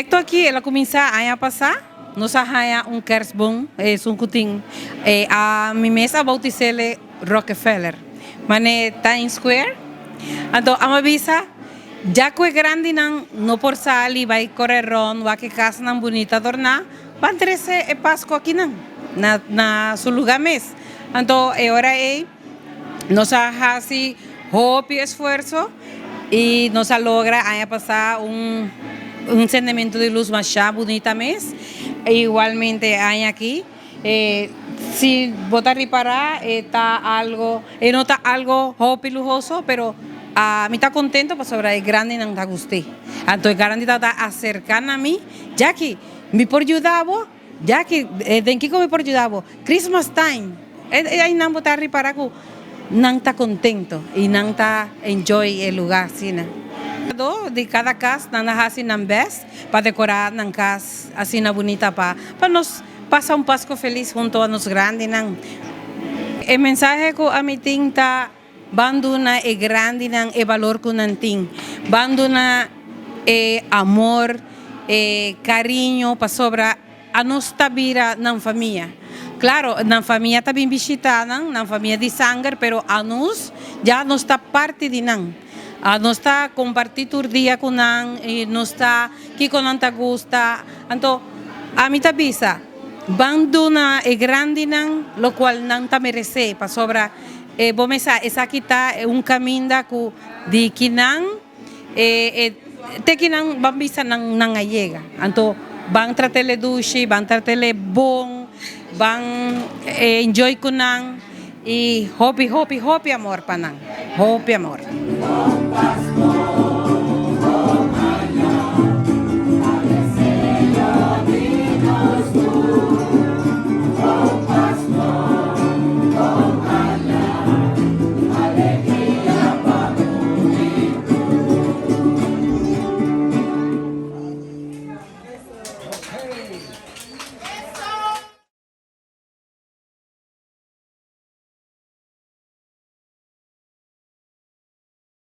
Esto aquí, ela comienza a pasar, nos haya un kerstboom, es un cutín. A mi mesa bauticele Rockefeller, mane Times Square. Então, a avisa, já que é grande não por sali, vai correr ron, vai que casa não bonita adornar, vai ter esse Páscoa aqui não, na seu lugar mesmo. Então, é hora aí, nós hacemos hope esforço e nós logra aí passar um sentimento de luz mais bonita mesmo. Igualmente, aí aqui, se botar reparar, está algo, não está algo hope lujoso, pero a mí está contento por sobre el grande no está gusté. Entonces el grande está acercando a mí, ya que me por ayudar, ya que den que me por ayudar, Christmas time, ahí no está reparar que no está contento y no está enjoy el lugar, ¿sí? De cada casa, nada así nan best para decorar nan casa así na bonita para nos pasar un Pascua feliz junto a nos grandes. El mensaje que a mí tinta banduna é grande nang e valor ko nanting. Banduna é amor, carinho para sobra a nos tabira ng família. Claro, ng família também bisitanan, ng família de sangue, pero a nos já nos está parte de nang. A nos está compartir o dia com nang, e nos está que com nang gusta. Então, a mim tabisa, banduna é grande nang, lo qual nang ta merece para sobra. Bomesa, esa kita un caminda ku di kinang te kinang bambisa nang nangallega. Anto bang tratele dushi, bang tratele bong, bang enjoy kunang i hopi amor panang. Hopi amor.